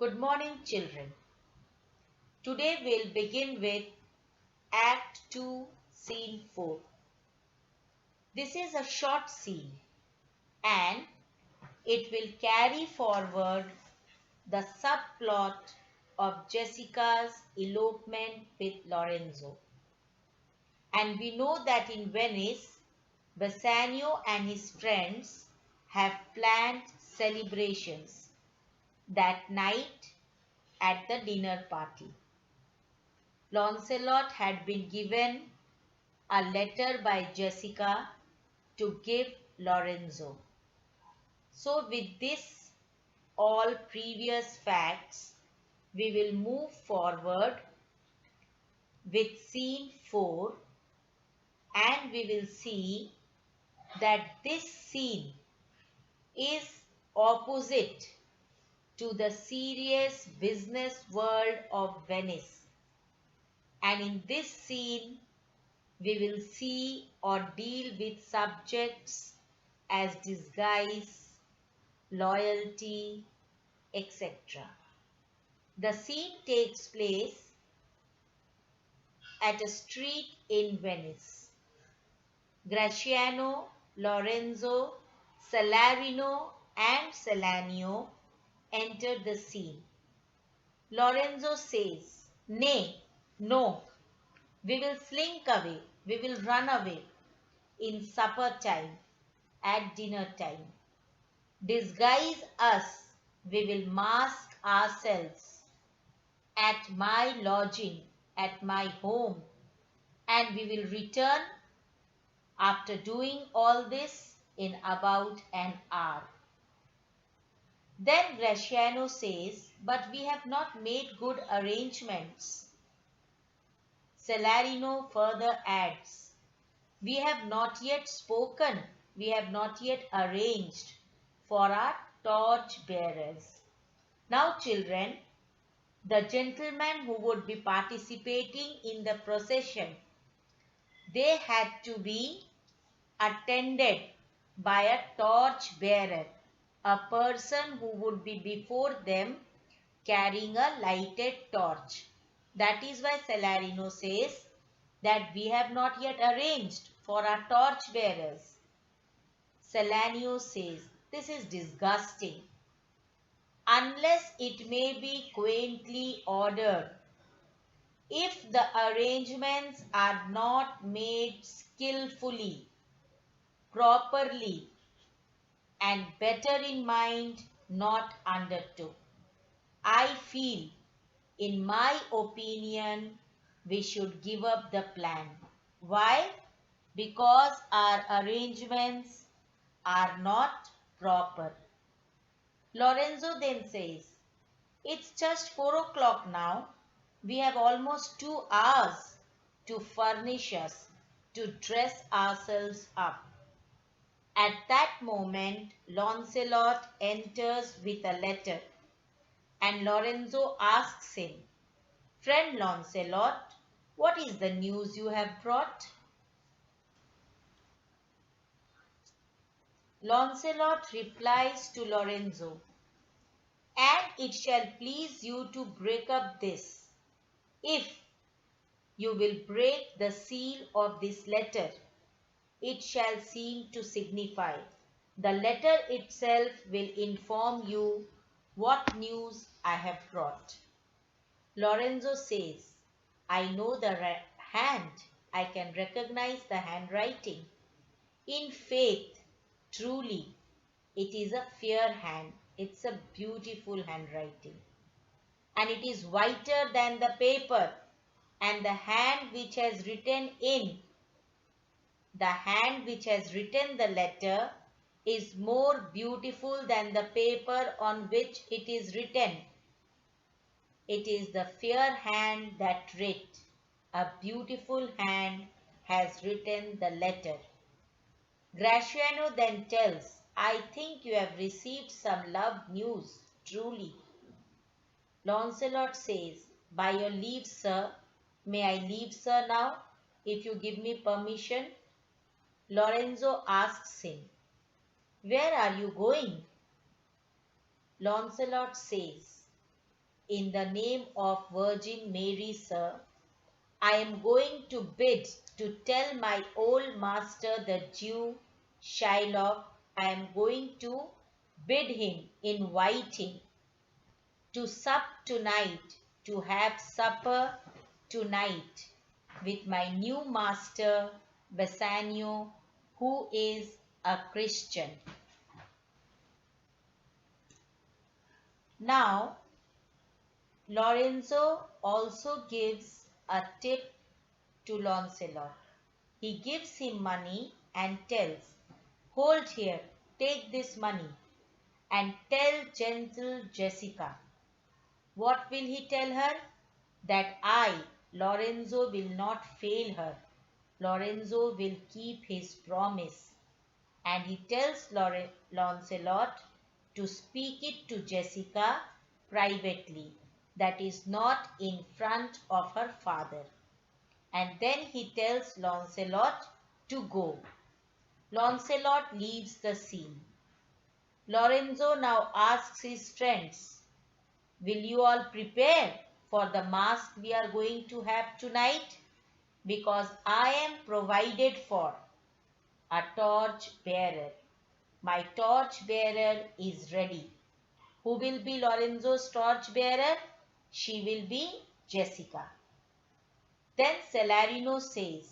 Good morning, children. Today we'll begin with Act 2, Scene 4. This is a short scene and it will carry forward the subplot of Jessica's elopement with Lorenzo. And we know that in Venice, Bassanio and his friends have planned celebrations that night at the dinner party. Lancelot had been given a letter by Jessica to give Lorenzo. So with this all previous facts, we will move forward with scene 4 and we will see that this scene is opposite to the serious business world of Venice. And in this scene, we will see or deal with subjects as disguise, loyalty, etc. The scene takes place at a street in Venice. Graciano, Lorenzo, Salarino and Salanio enter the scene. Lorenzo says, "Nay, no, we will slink away, we will run away in supper time, at dinner time. Disguise us, we will mask ourselves at my lodging, at my home, and we will return after doing all this in about an hour." Then Graciano says, "But we have not made good arrangements." Salarino further adds, "We have not yet spoken, we have not yet arranged for our torch bearers." Now children, the gentlemen who would be participating in the procession, they had to be attended by a torch bearer, a person who would be before them carrying a lighted torch. That is why Salarino says that we have not yet arranged for our torch bearers. Salanio says, "This is disgusting. Unless it may be quaintly ordered, if the arrangements are not made skillfully, properly, and better in mind, not undertook, I feel, in my opinion, we should give up the plan." Why? Because our arrangements are not proper. Lorenzo then says, "It's just 4 o'clock now. We have almost 2 hours to furnish us, to dress ourselves up." At that moment, Lancelot enters with a letter, and Lorenzo asks him, "Friend Lancelot, what is the news you have brought?" Lancelot replies to Lorenzo, "And it shall please you to break up this, if you will break the seal of this letter, it shall seem to signify. The letter itself will inform you what news I have brought." Lorenzo says, "I know the hand. I can recognize the handwriting. In faith, truly, it is a fair hand. It's a beautiful handwriting. And it is whiter than the paper, and the hand which has written the letter is more beautiful than the paper on which it is written. It is the fair hand that writ. A beautiful hand has written the letter." Graciano then tells, "I think you have received some love news, truly." Lancelot says, "By your leave, sir." "May I leave, sir, now, if you give me permission?" Lorenzo asks him, "Where are you going?" Lancelot says, in the name of Virgin Mary, sir, I am going to bid to tell my old master the Jew Shylock, I am going to bid him invite him to sup tonight, to have supper tonight with my new master Bassanio, who is a Christian. Now, Lorenzo also gives a tip to Lancelot. He gives him money and tells, hold here, take this money and tell gentle Jessica. What will he tell her? That I, Lorenzo, will not fail her. Lorenzo will keep his promise. And he tells Lancelot to speak it to Jessica privately, that is not in front of her father. And then he tells Lancelot to go. Lancelot leaves the scene. Lorenzo now asks his friends, will you all prepare for the masque we are going to have tonight? Because I am provided for a torch bearer. My torch bearer is ready. Who will be Lorenzo's torch bearer? She will be Jessica. Then Celerino says,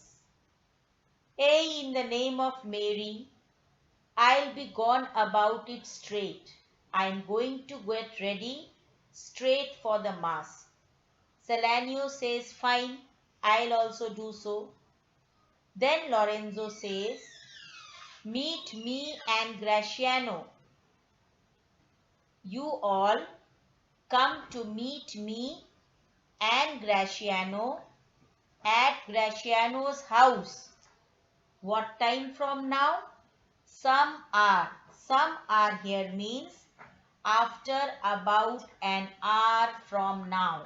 in the name of Mary, I'll be gone about it straight. I'm going to get ready straight for the mass. Celanio says, fine, I'll also do so. Then Lorenzo says, meet me and Graciano. You all come to meet me and Graciano at Graciano's house. What time from now? Some hour. Some hour here means after about an hour from now.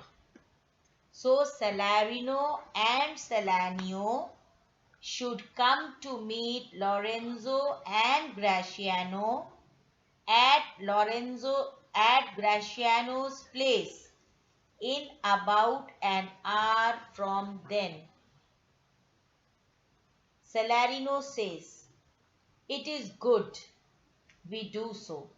So Celerino and Celanio should come to meet Lorenzo and Graciano at Graciano's place in about an hour from then. Celerino says, it is good, we do so.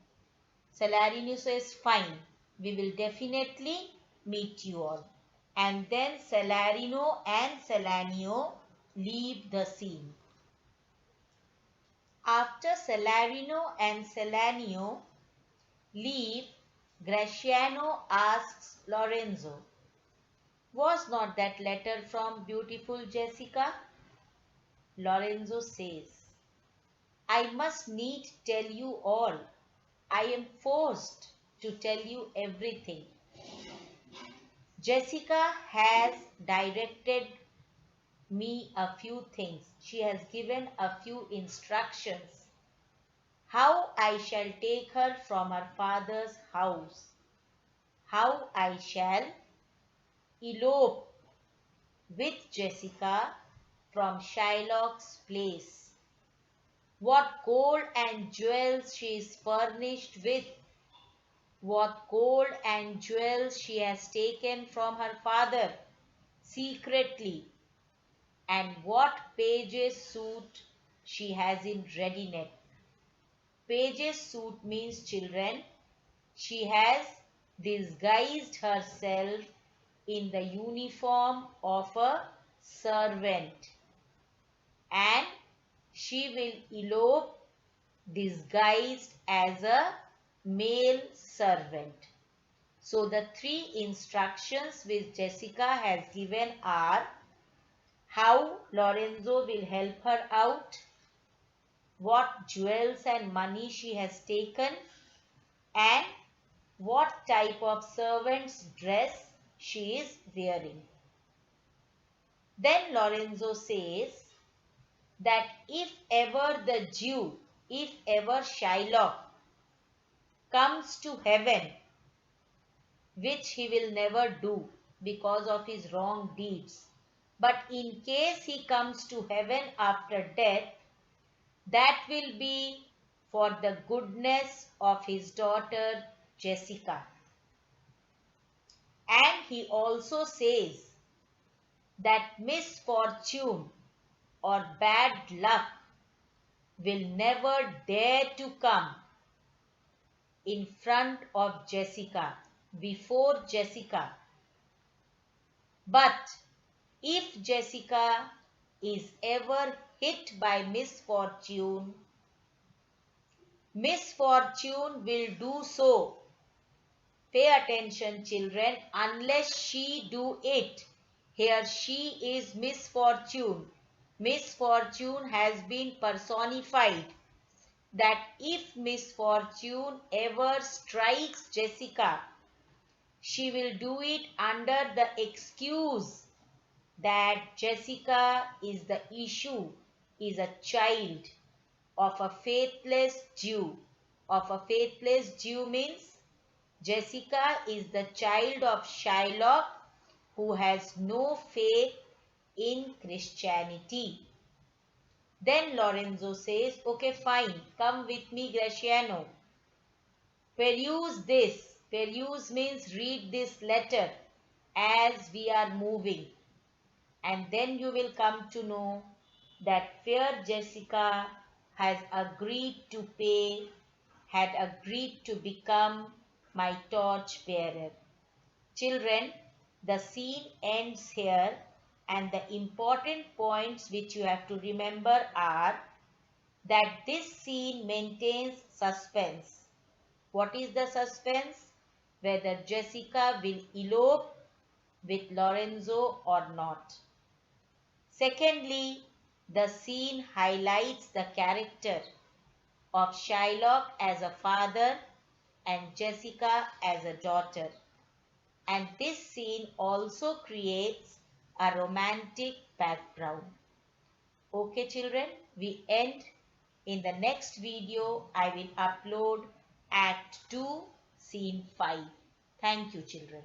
Celerino says, fine, we will definitely meet you all. And then Celerino and Celanio leave the scene. After Celerino and Celanio leave, Graciano asks Lorenzo, was not that letter from beautiful Jessica? Lorenzo says, I must need tell you all. I am forced to tell you everything. Jessica has directed me a few things. She has given a few instructions. How I shall take her from her father's house. How I shall elope with Jessica from Shylock's place. What gold and jewels she is furnished with. What gold and jewels she has taken from her father secretly, and what page's suit she has in readiness. Page's suit means, children, she has disguised herself in the uniform of a servant, and she will elope disguised as a male servant. So the three instructions which Jessica has given are how Lorenzo will help her out, what jewels and money she has taken, and what type of servant's dress she is wearing. Then Lorenzo says that if ever the Jew, if ever Shylock comes to heaven, which he will never do because of his wrong deeds, but in case he comes to heaven after death, that will be for the goodness of his daughter Jessica. And he also says that misfortune or bad luck will never dare to come in front of Jessica, before Jessica. But if Jessica is ever hit by misfortune, misfortune will do so. Pay attention, children, unless she do it. Here she is misfortune. Misfortune has been personified. That if misfortune ever strikes Jessica, she will do it under the excuse that Jessica is the issue, is a child of a faithless Jew. Of a faithless Jew means Jessica is the child of Shylock who has no faith in Christianity. Then Lorenzo says, okay, fine, come with me, Graciano. Peruse this. Peruse means read this letter as we are moving. And then you will come to know that fair Jessica has agreed to pay, had agreed to become my torch bearer. Children, the scene ends here, and the important points which you have to remember are that this scene maintains suspense. What is the suspense? Whether Jessica will elope with Lorenzo or not. Secondly, the scene highlights the character of Shylock as a father and Jessica as a daughter. And this scene also creates a romantic background. Okay, children, we end. In the next video, I will upload Act 2, Scene 5. Thank you, children.